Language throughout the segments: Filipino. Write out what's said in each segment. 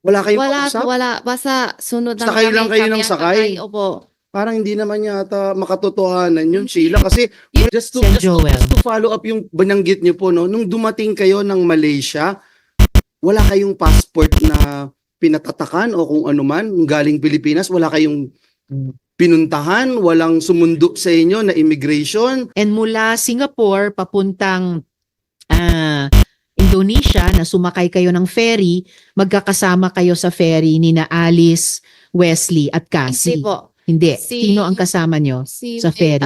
Wala kayong Wala, kausap? wala. Basta sunod lang Sakay lang kayo kami ng ang sakay? Opo. Parang hindi naman yata makatotohanan yun, Sheila. Kasi Sen Joel. just to follow up yung bananggit niyo po, no? Nung dumating kayo ng Malaysia, wala kayong passport na pinatatakan o kung ano man, galing Pilipinas, wala kayong pinuntahan, walang sumundo sa inyo na immigration. And mula Singapore papuntang Indonesia na sumakay kayo ng ferry, magkakasama kayo sa ferry ni na Alice, Wesley at Hindi Cassie. po. Hindi. Si- Sino ang kasama nyo Si, sa ferry?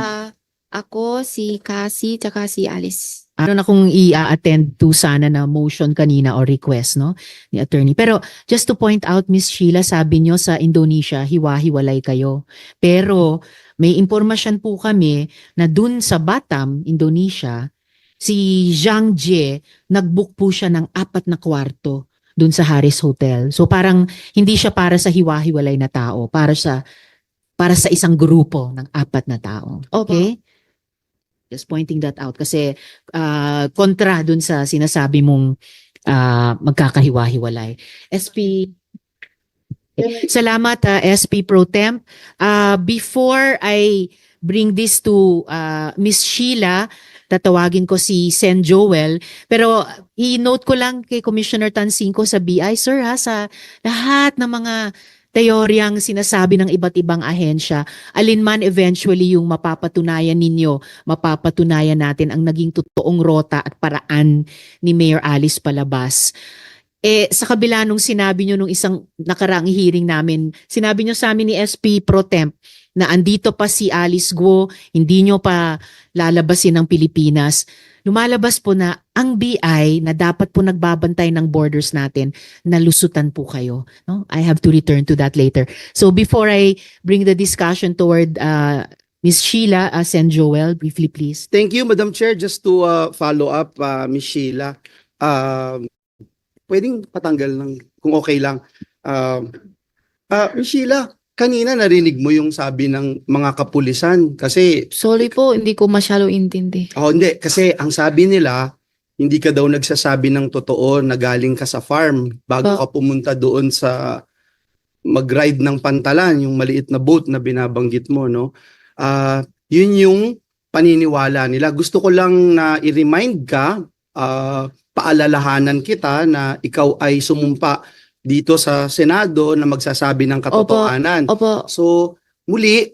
ako, si Cassie, tsaka si Alice. Ano na kung i-attend to sana na motion kanina or request, no, ni attorney. Pero just to point out, Miss Sheila, sabi nyo sa Indonesia, hiwa-hiwalay kayo. Pero may impormasyon po kami na dun sa Batam, Indonesia, si Zhang Jie, nag-book po siya ng 4 na kwarto dun sa Harris Hotel. So parang hindi siya para sa hiwa-hiwalay na tao, para sa isang grupo ng 4 na tao. Opo. Okay? Just pointing that out kasi kontra dun sa sinasabi mong magkakahiwa-hiwalay. SP, salamat SP Pro Temp. Before I bring this to Miss Sheila, tatawagin ko si Sen Joel. Pero i-note ko lang kay Commissioner Tansinko sa BI, sir, ha, sa lahat ng mga teoryang sinasabi ng iba't ibang ahensya, alinman eventually yung mapapatunayan ninyo, mapapatunayan natin ang naging totoong rota at paraan ni Mayor Alice Palabas. Sa kabila nung sinabi nyo nung isang nakaraang hearing namin, sinabi nyo sa amin ni SP Pro Temp na andito pa si Alice Guo, hindi nyo pa lalabasin ng Pilipinas. Lumalabas po na ang BI na dapat po nagbabantay ng borders natin, nalusutan po kayo. No? I have to return to that later. So before I bring the discussion toward Ms. Sheila, Sen Joel, briefly please. Thank you, Madam Chair. Just to follow up, Ms. Sheila. Pwedeng patanggal ng kung okay lang. Ms. Sheila, kanina narinig mo yung sabi ng mga kapulisan kasi Sorry po, hindi ko masyado intindi. hindi kasi ang sabi nila hindi ka daw nagsasabi ng totoo na galing ka sa farm bago ka pumunta doon sa mag-ride ng Pantalan, yung maliit na boat na binabanggit mo, no? Yun yung paniniwala nila. Gusto ko lang na i-remind ka, paalalahanan kita na ikaw ay sumumpa dito sa Senado na magsasabi ng katotohanan. Opo. So, muli,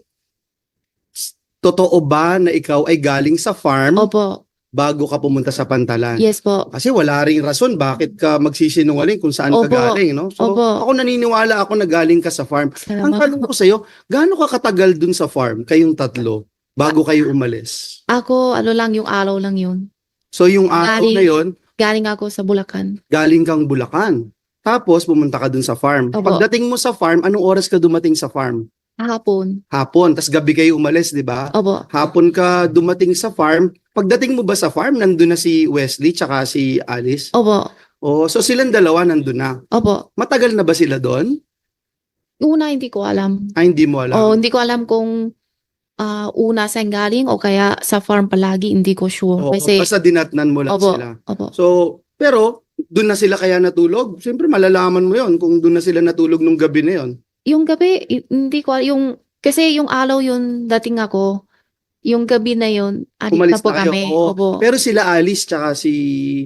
totoo ba na ikaw ay galing sa farm Opo. bago ka pumunta sa Pantalan? Yes po. Kasi wala ring rason bakit ka magsisinungaling kung saan ka Opo. galing, no? So, Opo. ako naniniwala ako na galing ka sa farm. Ang Salamat tanong po. ko sa'yo, gaano ka katagal dun sa farm, kayong tatlo, bago kayo umalis? Ako, ano lang, yung araw lang yun. So, yung araw Galing- na yon, Galing ako sa Bulacan. galing kang Bulacan. Tapos, pumunta ka dun sa farm. Opo. Pagdating mo sa farm, anong oras ka dumating sa farm? Hapon. Hapon. Tapos gabi kayo umalis, di ba? Opo. Hapon ka dumating sa farm. Pagdating mo ba sa farm, nandun na si Wesley tsaka si Alice? Opo. Oh, so silang dalawa nandun na. Opo. Matagal na ba sila doon? Una, hindi ko alam. Hindi mo alam. O, hindi ko alam kung una saan galing o kaya sa farm palagi, hindi ko sure. Oo, Kasi, basta dinatnan mo lang opo, sila. opo. So, pero doon na sila kaya natulog? Siyempre malalaman mo yon kung doon na sila natulog nung gabi na yon. Yung gabi, hindi ko, kasi yung araw yun dating ako, yung gabi na yun, alis Umalis na po na kayo. kami. Oo. Opo. Pero sila Alice tsaka si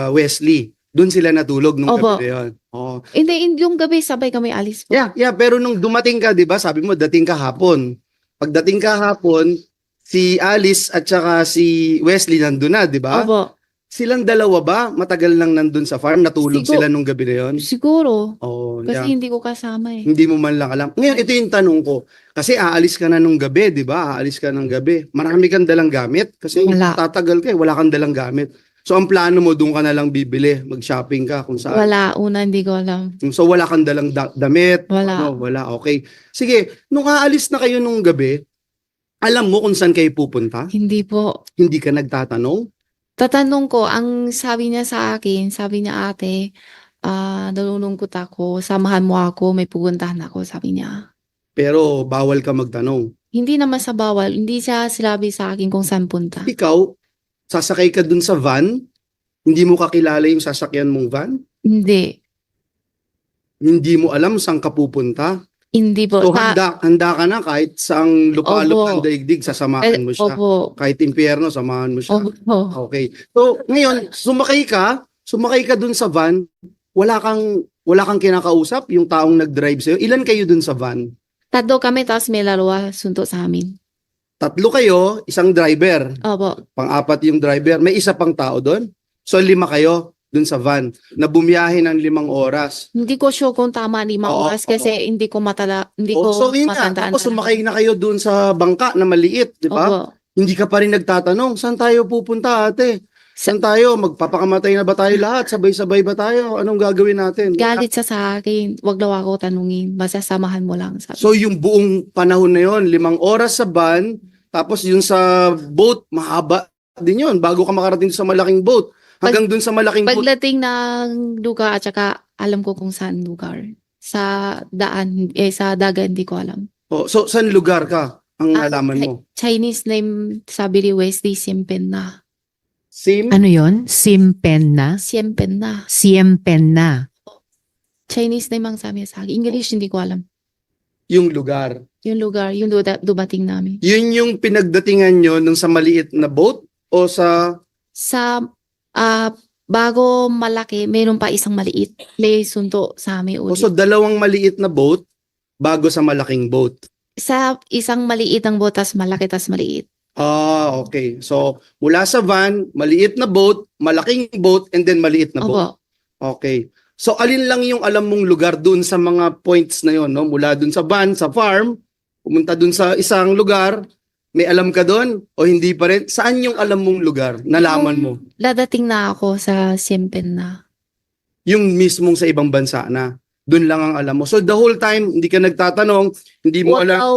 Wesley, doon sila natulog nung Opo. gabi na yon. Oo. Hindi, yung gabi, sabay kami alis po. Yeah, pero nung dumating ka, 'di ba? Sabi mo dating ka hapon. Pagdating ka hapon, si Alice at saka si Wesley nandun na, 'di ba? Opo. Silang dalawa ba matagal lang nandun sa farm, natulog Siguro- sila nung gabi na 'yon? Siguro. Oh, Kasi yeah. hindi ko kasama eh. Hindi mo man lang alam. Ngayon, ito yung tanong ko. Kasi aalis ka na nung gabi, 'di ba? Aalis ka ng gabi. Marami kang dalang gamit kasi Wala. tatagal ka, wala kang dalang gamit. So ang plano mo doon ka na lang bibili, mag-shopping ka kung saan. Wala, una hindi ko alam. So wala kang dalang damit. Wala. Ano, wala. Okay. Sige, nung aalis na kayo nung gabi, alam mo kung saan kayo pupunta? Hindi po. Hindi ka nagtatanong? Tatanong ko, ang sabi niya sa akin, sabi niya ate, nalulungkot ako, samahan mo ako, may pupuntahan ako, sabi niya. Pero bawal ka magtanong. Hindi naman sa bawal, hindi siya sinabi sa akin kung saan punta. Ikaw, sasakay ka dun sa van, hindi mo kakilala yung sasakyan mong van? Hindi. Hindi mo alam saan ka pupunta. Hindi po. So handa ka na kahit saang lupalop Opo. ng daigdig, sasamahan mo siya. Opo. Kahit impyerno, samahan mo siya. Opo. Okay. So ngayon, sumakay ka dun sa van, wala kang kinakausap, yung taong nag-drive sa'yo. Ilan kayo dun sa van? Tatlo kami, tapos may lalawa sunod sa amin. Tatlo kayo, isang driver. Opo. Pang-apat yung driver. May isa pang tao doon. So 5 kayo dun sa van na bumiyahe ng 5 oras. Hindi ko sure kung tama 5 Oo, oras kasi hindi ko So yun nga, matandaan. tapos sumakay na kayo dun sa bangka na maliit, di ba? Opo. Hindi ka pa rin nagtatanong, saan tayo pupunta ate? Saan tayo? Magpapakamatay na ba tayo lahat? Sabay-sabay ba tayo? Anong gagawin natin? Galit siya sa akin. Wag daw ako tanungin. Basta samahan mo lang. Sabi. So yung buong panahon na yon, 5 oras sa van, tapos yung sa boat, mahaba din yun bago ka makarating sa malaking boat. Hanggang dun sa malaking boat. Pagdating ng lugar at saka alam ko kung saan lugar. Sa daan, sa dagat hindi ko alam. Oh, so saan lugar ka? Ang nalaman mo? Chinese name sabi ni Wesley Siempen na. Ano yon? Simpenna? Siempen na. Siempenna. Chinese name ang sabi niya sa akin. English hindi ko alam. Yung lugar. Yung lugar, yung dumating namin. Yun yung pinagdatingan nyo nung sa maliit na boat o sa Sa bago malaki, mayroon pa isang maliit. May sunto sa amin o ulit. so dalawang maliit na boat bago sa malaking boat? Sa isang maliit ang boat, tas malaki, tas maliit. Ah, okay. So mula sa van, maliit na boat, malaking boat, and then maliit na boat. Opo. Okay. So alin lang yung alam mong lugar dun sa mga points na yon, no? Mula dun sa van, sa farm, pumunta dun sa isang lugar, may alam ka dun o hindi pa rin? Saan yung alam mong lugar? Nalaman mo? Dadating na ako sa Siempen na. Yung mismong sa ibang bansa na. Dun lang ang alam mo. So the whole time, hindi ka nagtatanong, hindi mo Wag alam. daw,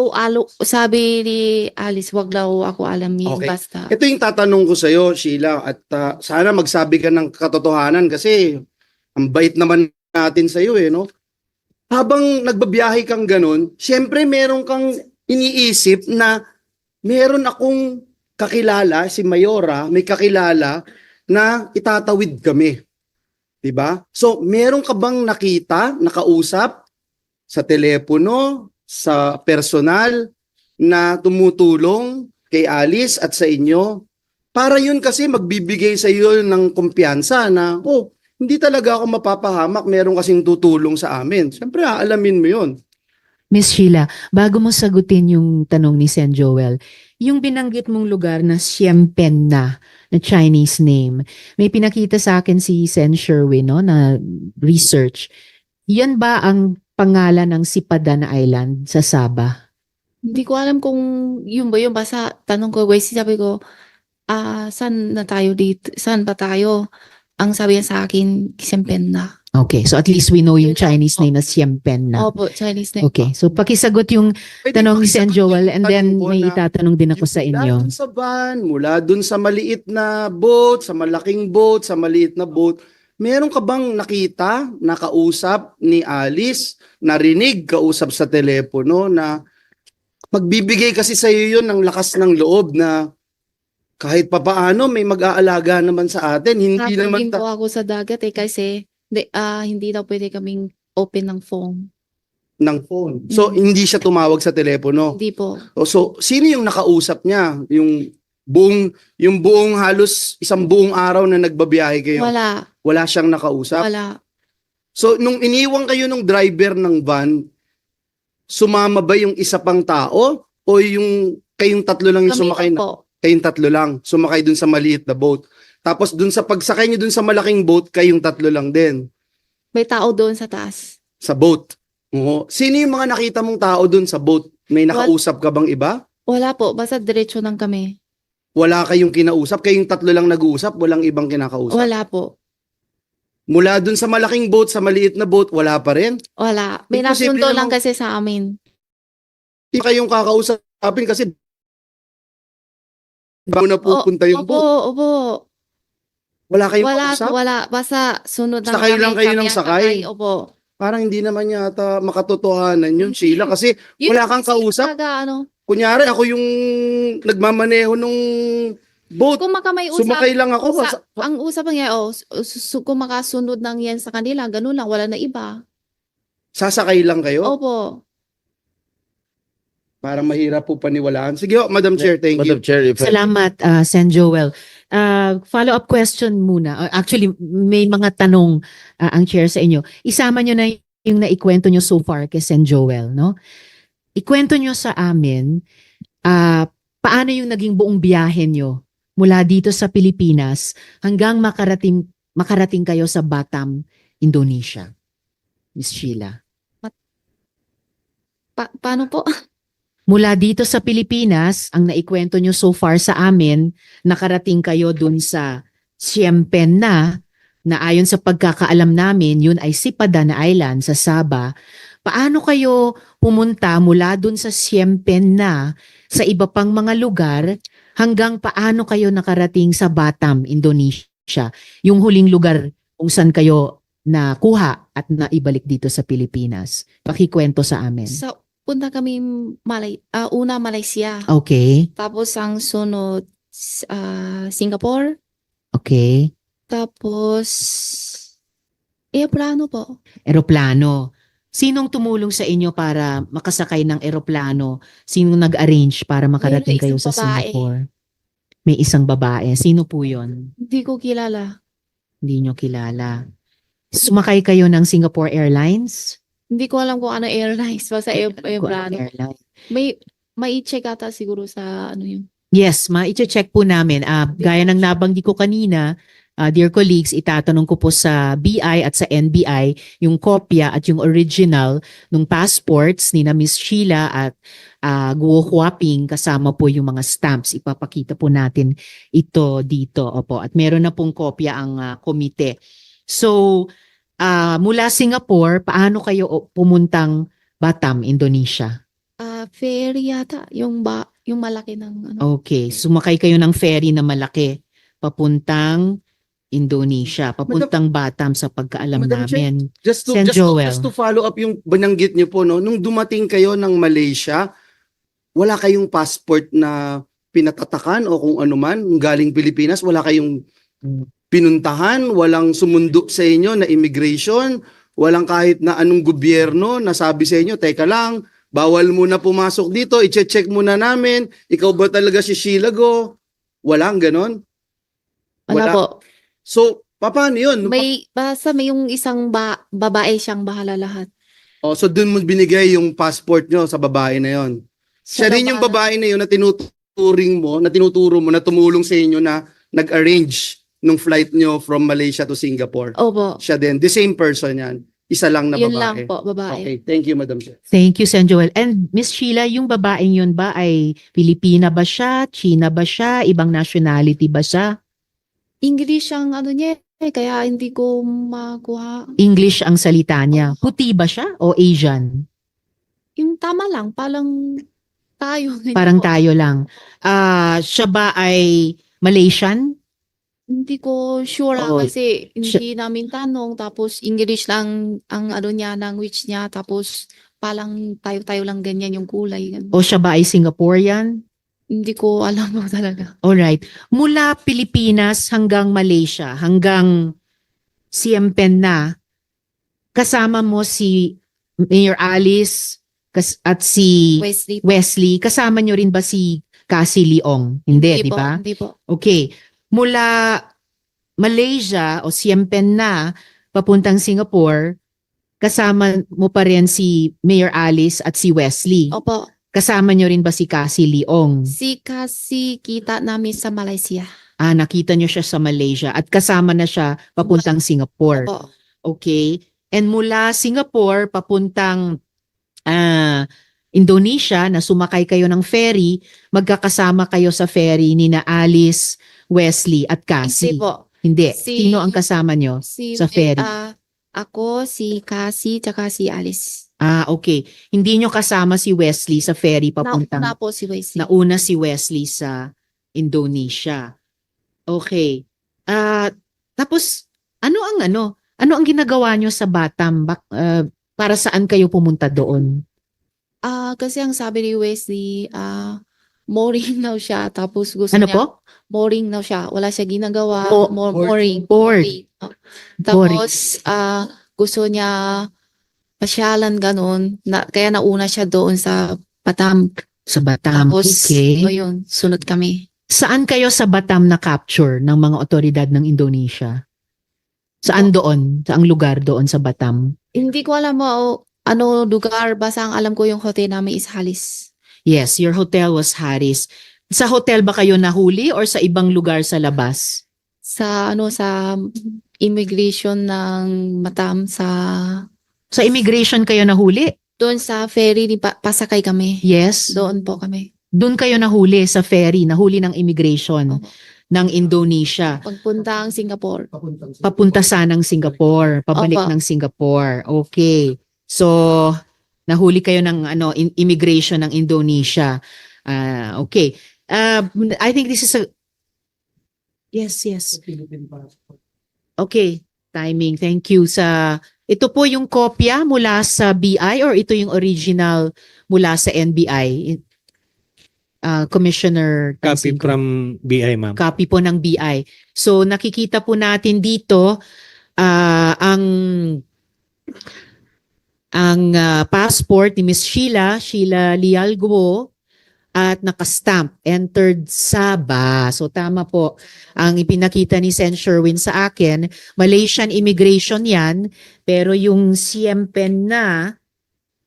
sabi ni Alice, wag daw ako alamin. Okay. Basta. Ito yung tatanong ko sa'yo, Sheila, at sana magsabi ka ng katotohanan kasi ang bait naman natin sa'yo no? Habang nagbabiyahe kang ganun, syempre meron kang iniisip na meron akong kakilala, si Mayora, may kakilala na itatawid kami. 'Di ba? So, meron ka bang nakita, nakausap sa telepono, sa personal na tumutulong kay Alice at sa inyo? Para yun kasi magbibigay sa iyo ng kumpiyansa na, hindi talaga ako mapapahamak, meron kasing tutulong sa amin. Siyempre, aalamin mo yun. Miss Sheila, bago mo sagutin yung tanong ni Sen Joel, yung binanggit mong lugar na Siempenna, na Chinese name, may pinakita sa akin si Sen Sherwin, no, na research. Yan ba ang pangalan ng Sipadan Island sa Sabah? Hindi ko alam kung yun ba yun. Basta tanong ko, Wesley, sabi ko, saan na tayo dito? Saan ba tayo? Ang sabi niya sa akin, Siempen na. Okay, so at least we know yung Chinese name na Siempenna. Opo, Chinese name. Okay, so pakisagot yung Pwede tanong ni Sen pakisagot Joel yung and tanong then ko may na itatanong din ako sa mula inyo. dun sa van, mula dun sa maliit na boat, sa malaking boat, sa maliit na boat, meron ka bang nakita, nakausap ni Alice, narinig, kausap sa telepono na magbibigay kasi sa iyo yun ng lakas ng loob na kahit papaano may mag-aalaga naman sa atin. Hindi naman Nakatagin po ako sa dagat kasi hindi daw pwede kaming open ng phone. ng phone. So, hindi siya tumawag sa telepono. Hindi po. So, sino yung nakausap niya? Yung buong halos isang buong araw na nagbabiyahe kayo. Wala siyang nakausap. Wala. So, nung iniwan kayo ng driver ng van, sumama ba yung isa pang tao? O yung kayong tatlo lang yung Kami sumakay lang na? po. Kayong tatlo lang, sumakay dun sa maliit na boat. Tapos dun sa pagsakay niyo dun sa malaking boat, kayong tatlo lang din. May tao doon sa taas. Sa boat. Oo. Sino yung mga nakita mong tao dun sa boat? May nakausap ka bang iba? Wala po. Basta diretso lang kami. Wala kayong kinausap? Kayong tatlo lang nag-uusap? Walang ibang kinakausap? Wala po. Mula dun sa malaking boat, sa maliit na boat, wala pa rin? Wala. May Imposible nasunto lang namang- kasi sa amin. Hindi kayong kakausapin kasi bago na pupunta yung Opo, boat. opo. Wala kayong Wala, kausap? wala. Basta sunod lang Sakay lang kayo kami ng ang sakay? Opo. Parang hindi naman yata makatotohanan yun, Sheila. Kasi wala kang kausap. Talaga, Kunyari, ako yung nagmamaneho nung boat. kung may usap, Sumakay lang ako. ang usap niya, kung makasunod lang yan sa kanila, ganun lang, wala na iba. Sasakay lang kayo? Opo. Parang mahirap po paniwalaan. Sige, Madam Chair, thank you. Madam Chair, if I- Salamat, Sen Joel. Follow-up question muna. Actually, may mga tanong ang chair sa inyo. Isama nyo na yung naikwento nyo so far kay Sen Joel, no? Ikwento nyo sa amin, paano yung naging buong biyahe nyo mula dito sa Pilipinas hanggang makarating kayo sa Batam, Indonesia. Miss Sheila. Paano po? Mula dito sa Pilipinas, ang naikwento nyo so far sa amin, nakarating kayo dun sa Siem Pen na ayon sa pagkakaalam namin, yun ay Sipadan Island sa Sabah. Paano kayo pumunta mula dun sa Siem Pen na sa iba pang mga lugar hanggang paano kayo nakarating sa Batam, Indonesia? Yung huling lugar kung saan kayo nakuha at naibalik dito sa Pilipinas. Pakikwento sa amin. Punta kami una Malaysia. Okay. Tapos ang sunod Singapore. Okay. Tapos aeroplano po. Eroplano. Sinong tumulong sa inyo para makasakay ng eroplano? Sinong nag-arrange para makarating Mayroon kayo sa isang babae. Singapore? May isang babae. Sino po yon? Hindi ko kilala. Hindi nyo kilala. Sumakay kayo ng Singapore Airlines? Hindi ko alam kung ano airlines. Basta aeroplano. Airline. May check ata siguro sa ano yun. Yes, ma-check po namin. Gaya ng nabanggit ko kanina, dear colleagues, itatanong ko po sa BI at sa NBI yung kopya at yung original ng passports ni na Miss Sheila at Guo Huaping kasama po yung mga stamps. Ipapakita po natin ito dito. Opo. At meron na pong kopya ang komite. So, mula Singapore, paano kayo pumuntang Batam, Indonesia? Ferry yata. Yung malaki ng ano. Okay, sumakay kayo ng ferry na malaki papuntang Indonesia, papuntang Batam sa pagkaalam Madam Chair, namin. Just to, Sen just, to, Joel. just to follow up yung bananggit niyo po, no? Nung dumating kayo ng Malaysia, wala kayong passport na pinatatakan o kung ano man, galing Pilipinas, wala kayong pinuntahan, walang sumundo sa inyo na immigration, walang kahit na anong gobyerno na sabi sa inyo, teka lang, bawal muna pumasok dito, i-check muna namin, ikaw ba talaga si Sheila Go? Walang ganon? Wala Wala. po. So, paano yun? Basta may yung isang babae siyang bahala lahat. Oh, so dun mo binigay yung passport nyo sa babae na yon. Siya rin yung babae na yun na tinuturo mo na tumulong sa inyo na nag-arrange nung flight nyo from Malaysia to Singapore. Opo. Siya din. The same person yan. Isa lang na Yun babae. lang po, babae. Okay, thank you, Madam Chair. Thank you, Sen Joel. And Miss Sheila, yung babaeng yun ba ay Pilipina ba siya? China ba siya? Ibang nationality ba siya? English ang ano niya kaya hindi ko makuha. English ang salita niya. Puti ba siya o Asian? Yung tama lang, parang tayo. Parang tayo lang. Siya ba ay Malaysian? Hindi ko sure Oo. kasi hindi namin tanong tapos English lang ang ano niya, language niya tapos parang tayo-tayo lang ganyan yung kulay. Ganun. O siya ba ay Singaporean? Hindi ko alam mo talaga. Alright. Mula Pilipinas hanggang Malaysia, hanggang Siem Pen na, kasama mo si Mayor Alice at si Wesley. Kasama nyo rin ba si Cassie Leong? Hindi, di po, ba? Hindi po. Okay. Mula Malaysia o Siem Pen na papuntang Singapore, kasama mo pa rin si Mayor Alice at si Wesley. Opo. Kasama nyo rin ba si Cassie Leong? Si Cassie kita namin sa Malaysia. Nakita nyo siya sa Malaysia at kasama na siya papuntang Singapore. Opo. Okay. And mula Singapore papuntang Indonesia na sumakay kayo ng ferry, magkakasama kayo sa ferry ni na Alice, Wesley at Hindi Cassie. po. Hindi. Si- Sino ang kasama nyo? Sa ferry. Ako, si Cassie, tsaka si Alice. Okay. Hindi nyo kasama si Wesley sa ferry papuntang Nauna po si Wesley. Nauna si Wesley sa Indonesia. Okay. Tapos ano ang ginagawa nyo sa Batam? Para saan kayo pumunta doon? Kasi ang sabi ni Wesley, mooring daw siya. Tapos gusto Ano niya, po? mooring daw siya. Wala siya ginagawa. Board. Mooring. Board. Tapos, gusto niya pasyalan ganun. Kaya nauna siya doon sa Batam. Sa Batam. Tapos, Okay. ayun, sunod kami. Saan kayo sa Batam na-capture ng mga otoridad ng Indonesia? Saan doon? Saang lugar doon sa Batam? Hindi ko alam mo ano lugar, basta ang alam ko yung hotel namin is Halis. Yes, your hotel was Harris. Sa hotel ba kayo nahuli or sa ibang lugar sa labas? Sa immigration ng Batam Sa immigration kayo nahuli? doon sa ferry ni pasakay kami. Yes. Doon po kami. Doon kayo nahuli sa ferry, nahuli ng immigration Opo. ng Indonesia. Pagpunta ang Singapore. Papunta sanang Singapore, pabalik Opo. ng Singapore. Okay. So, nahuli kayo ng immigration ng Indonesia. Okay. I think this is a Yes. Okay. Timing. Thank you ito po yung kopya mula sa BI or ito yung original mula sa NBI? Commissioner Copy Tansinko. from BI, ma'am. Copy po ng BI. So nakikita po natin dito ang passport ni Miss Sheila Lialguo at nakastamp, entered Sabah. So tama po ang ipinakita ni Sen Sherwin sa akin. Malaysian immigration yan, pero yung Siempen na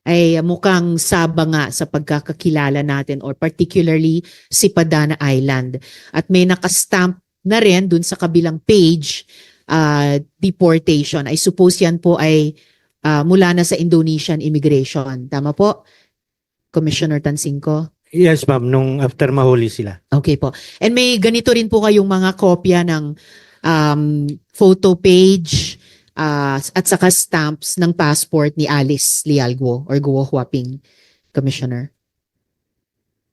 ay mukhang Sabah nga sa pagkakakilala natin or particularly Sipadana Island. At may nakastamp na rin dun sa kabilang page, deportation. I suppose yan po ay mula na sa Indonesian immigration. Tama po, Commissioner Tansinko? Yes, ma'am. Nung after mahuli sila. Okay po. And may ganito rin po kayong mga kopya ng photo page at saka stamps ng passport ni Alice Lialguo or Guo Huaping, Commissioner.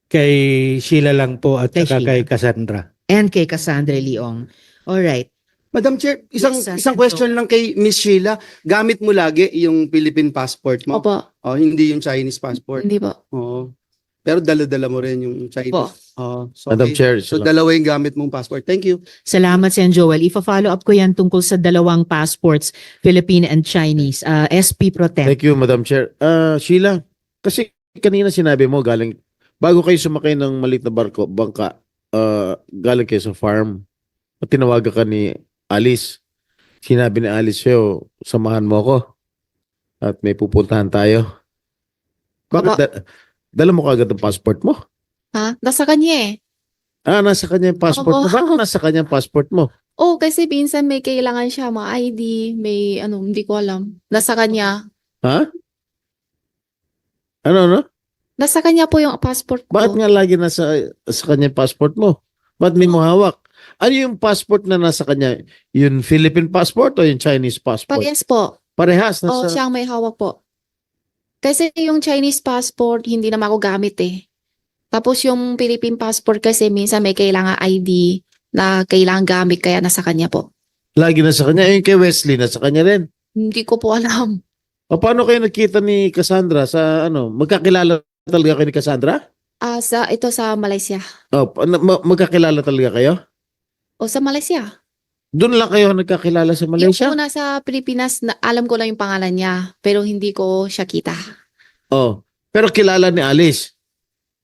Kay Sheila lang po at Kay saka Sheila. kay Cassandra. And kay Cassandra Leong. Alright. Madam Chair, isang Yes, isang Senator. question lang kay Miss Sheila. Gamit mo lagi yung Philippine passport mo? Opo, Hindi yung Chinese passport. hindi po. Oo. Pero dala-dala mo rin yung Po. Chinese. So, Madam okay. Chair, So dalawa yung gamit mong passport. Thank you. Salamat, Sen Joel. Ifa-follow up ko yan tungkol sa dalawang passports, Philippine and Chinese. SP Pro Tem. thank you, Madam Chair. Sheila, kasi kanina sinabi mo bago kayo sumakay ng maliit na bangka, galing kayo sa farm, at tinawagan ka ni Alice. Sinabi ni Alice sa'yo, samahan mo ako at may pupuntahan tayo. Bakit dala mo kagad ang passport mo? Ha? Nasa kanya eh. Nasa kanya yung passport mo. Opo. Bakit nasa kanya yung passport mo? Oh, kasi minsan may kailangan siya, mga ID, may hindi ko alam. Nasa kanya. Ha? Ano? Nasa kanya po yung passport ko. Bakit nga lagi nasa sa kanya yung passport mo? Bakit may mo hawak? Ano yung passport na nasa kanya? Yung Philippine passport o yung Chinese passport? Parehas po. Parehas. Oh, Nasa... siyang may hawak po. Kasi yung Chinese passport, hindi naman ako gamit eh. Tapos yung Philippine passport kasi minsan may kailangan ID na kailangan gamit kaya nasa kanya po. Lagi nasa kanya. Yung kay Wesley, nasa kanya rin. Hindi ko po alam. O paano kayo nakita ni Cassandra sa magkakilala talaga kayo ni Cassandra? Ito sa Malaysia. Magkakilala talaga kayo? O sa Malaysia. Doon lang kayo nagkakilala sa Malaysia? Yung una sa Pilipinas, alam ko lang yung pangalan niya, pero hindi ko siya kita. Pero kilala ni Alice,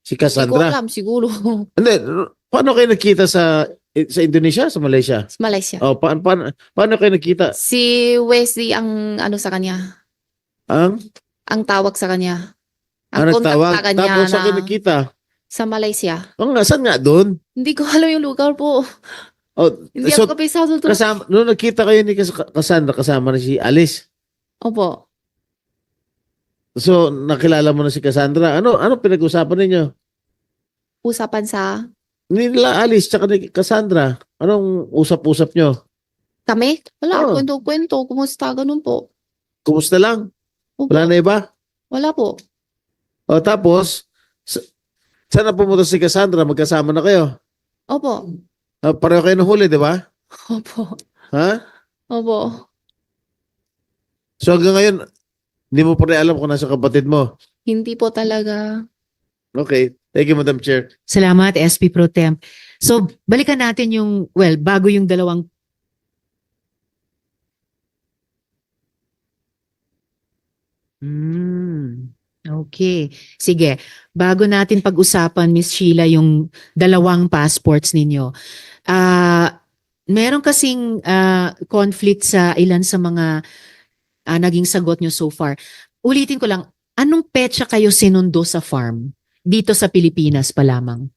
si Hindi ko Cassandra. alam, siguro. Hindi, paano kayo nakita sa Indonesia, sa Malaysia? Sa Malaysia. Paano kayo nakita? Si Wesley ang sa kanya. Ang tawag sa kanya. Ang contact Nagtawag? sa kanya Tapos sa na nakita? sa Malaysia. Saan nga doon? Hindi ko alam yung lugar po. Hindi So, ako kapisado to. nung nakita kayo ni Cassandra, kasama na si Alice. Opo. So, nakilala mo na si Cassandra. Ano pinag-usapan ninyo? Usapan sa Nila Alice tsaka ni Cassandra. Anong usap-usap nyo? kami. Wala, Oh. kwento-kwento. Kumusta? Ganun po. Kumusta lang? Opo. Wala na iba? Wala po. Tapos, saan na pumunta si Cassandra? Magkasama na kayo? Opo. Pareho kayo nahuli, di ba? Opo. Ha? Opo. So hanggang ngayon, hindi mo pa rin alam kung nasa kapatid mo. Hindi po talaga. Okay. Thank you, Madam Chair. Salamat, SP Pro Tem. So, balikan natin bago yung dalawang Okay. Sige. Bago natin pag-usapan, Miss Sheila, yung dalawang passports ninyo. Meron kasing conflict sa ilan sa mga naging sagot nyo so far. Ulitin ko lang, anong petsa kayo sinundo sa farm? Dito sa Pilipinas pa lamang.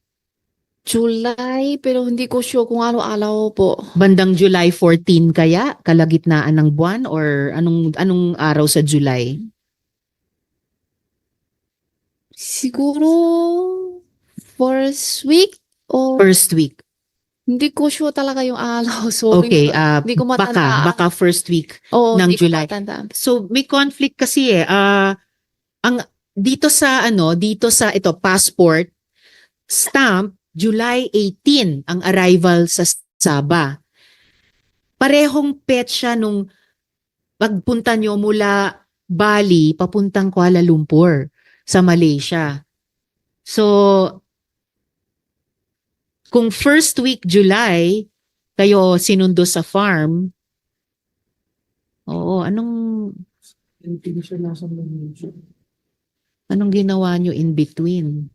July, pero hindi ko sure kung ano araw po. Bandang July 14 kaya? Kalagitnaan ng buwan? Or anong araw sa July? Siguro first week o First week. hindi ko sure talaga yung araw. Sorry. Okay. Hindi ko matandaan. Baka first week. Oo, ng hindi ko July. matandaan. So may conflict kasi ang dito sa ito passport stamp July 18 ang arrival sa Sabah. Parehong petsa nung pagpunta nyo mula Bali papuntang Kuala Lumpur sa Malaysia. So kung first week July kayo sinundo sa farm, anong ginawa nyo in between?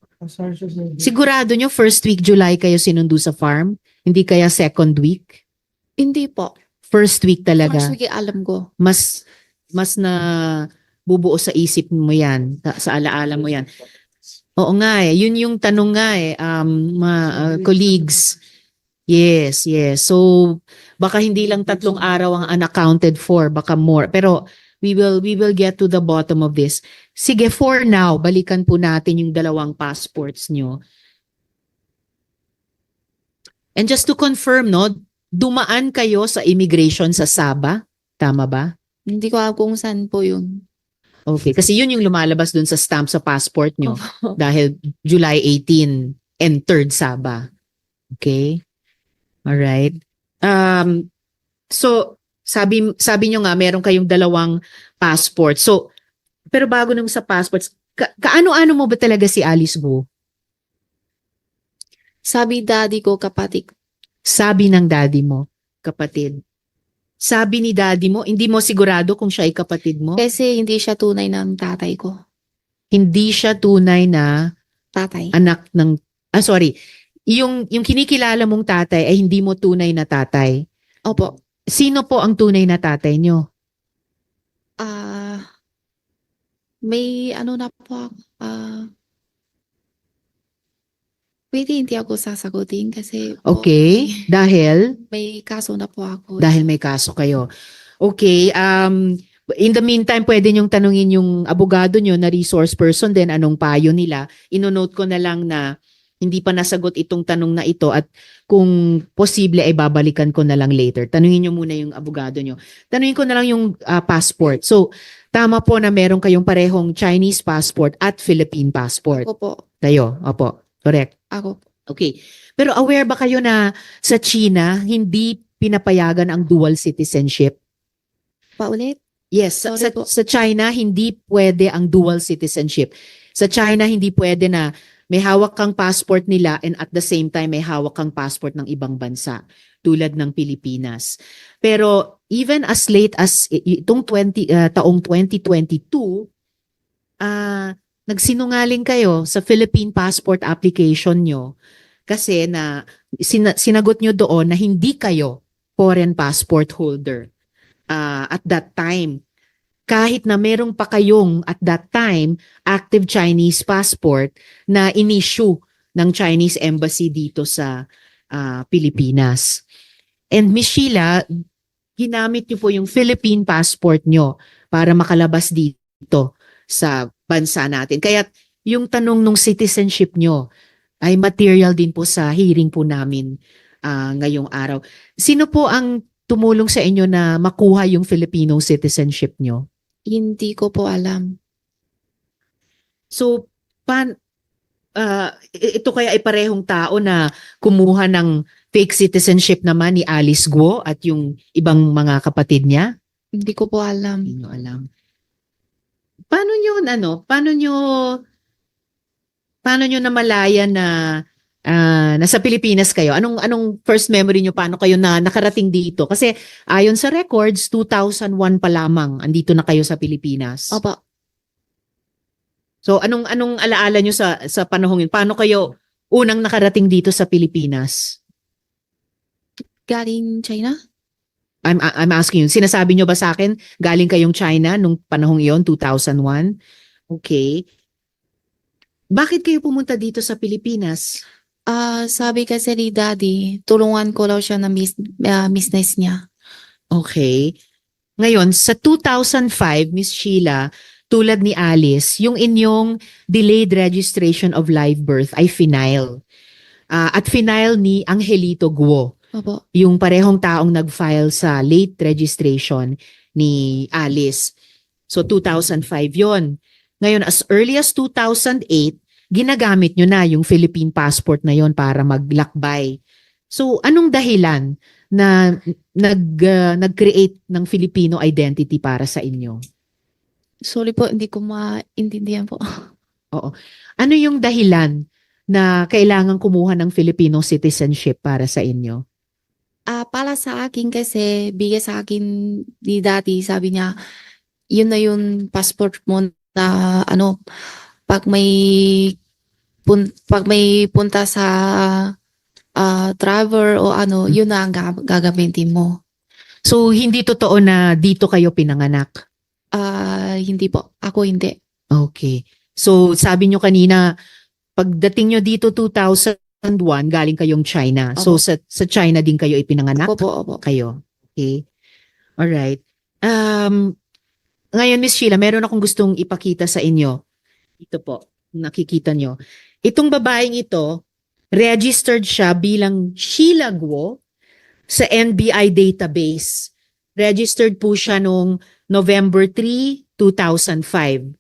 Sigurado nyo first week July kayo sinundo sa farm? Hindi kaya second week? Hindi po. First week talaga. First week alam ko. Mas na bubuo sa isip mo yan, sa alaala mo yan. Oo nga yun yung tanong nga mga colleagues. Yes. So baka hindi lang 3 araw ang unaccounted for, baka more. Pero we will get to the bottom of this. Sige, for now, balikan po natin yung dalawang passports nyo. And just to confirm, no, dumaan kayo sa immigration sa Sabah, tama ba? Hindi ko alam kung saan po yun. Okay, kasi yun yung lumalabas dun sa stamp sa passport nyo Opo. dahil July 18 entered Sabah. Okay? All right. So sabi nyo nga meron kayong dalawang passport. So pero bago nung sa passports, kaano-ano mo ba talaga si Alice Go? Sabi daddy ko, kapatid. Sabi ng daddy mo, kapatid. Sabi ni daddy mo, hindi mo sigurado kung siya ay kapatid mo? Kasi hindi siya tunay ng tatay ko. Hindi siya tunay na Tatay. anak ng yung kinikilala mong tatay ay hindi mo tunay na tatay. Opo. Sino po ang tunay na tatay nyo? May ano na po ako. Pwede hindi ako sasagutin kasi po, Okay, dahil may kaso na po ako. may kaso kayo. Okay, in the meantime, pwede nyong tanungin yung abogado nyo na resource person din anong payo nila. Inonote ko na lang na hindi pa nasagot itong tanong na ito at kung posible ay babalikan ko na lang later. Tanungin nyo muna yung abogado nyo. Tanungin ko na lang yung passport. So, tama po na meron kayong parehong Chinese passport at Philippine passport. Ako po. Kayo, opo. Correct. Ako po. Okay. Pero aware ba kayo na sa China, hindi pinapayagan ang dual citizenship? Paulit? Yes, Sorry po. sa China, hindi pwede ang dual citizenship. Sa China, hindi pwede na may hawak kang passport nila and at the same time may hawak kang passport ng ibang bansa tulad ng Pilipinas. Pero even as late as itong taong 2022, nagsinungaling kayo sa Philippine passport application nyo kasi na sinagot nyo doon na hindi kayo foreign passport holder at that time. Kahit na merong pa kayong at that time active Chinese passport na in-issue ng Chinese Embassy dito sa Pilipinas. And Miss Sheila, ginamit nyo po yung Philippine passport nyo para makalabas dito sa bansa natin. Kaya yung tanong ng citizenship nyo ay material din po sa hearing po namin ngayong araw. Sino po ang tumulong sa inyo na makuha yung Filipino citizenship nyo? Hindi ko po alam. So, ito kaya ay parehong tao na kumuha ng fake citizenship naman ni Alice Guo at yung ibang mga kapatid niya? Hindi ko po alam. Hindi nyo alam. Paano nyo namalayan na nasa Pilipinas kayo? Anong first memory nyo? Paano kayo nakarating dito? Kasi ayon sa records, 2001 pa lamang andito na kayo sa Pilipinas. Opo. So anong alaala nyo sa panahong yun? Paano kayo unang nakarating dito sa Pilipinas? Galing China? I'm asking you, sinasabi nyo ba sa akin galing kayong China nung panahong iyon, 2001? Okay. Bakit kayo pumunta dito sa Pilipinas? Sabi kasi ni Daddy, tulungan ko daw siya na business niya. Okay. Ngayon, sa 2005, Miss Sheila, tulad ni Alice, yung inyong delayed registration of live birth ay final. At final ni Angelito Guo, Opo. yung parehong taong nag-file sa late registration ni Alice. So 2005 yon. Ngayon, as early as 2008, ginagamit nyo na yung Philippine passport na yon para maglakbay. So anong dahilan na nag-create ng Filipino identity para sa inyo? Sorry po, hindi ko maintindihan po. Ano yung dahilan na kailangan kumuha ng Filipino citizenship para sa inyo? Para sa akin kasi, bigay sa akin ni Daddy, sabi niya, yun na yung passport mo na pag may punta sa travel o yun na ang gagamitin mo. So hindi totoo na dito kayo pinanganak? Hindi po. Ako hindi. Okay. So sabi nyo kanina, pagdating nyo dito 2001, galing kayong China. So Opo. sa China din kayo ipinanganak? Opo. Kayo. Okay. Alright. Ngayon, Miss Sheila, meron akong gustong ipakita sa inyo. Ito po, nakikita nyo. Itong babaeng ito, registered siya bilang Sheila Guo sa NBI database. Registered po siya noong November 3, 2005.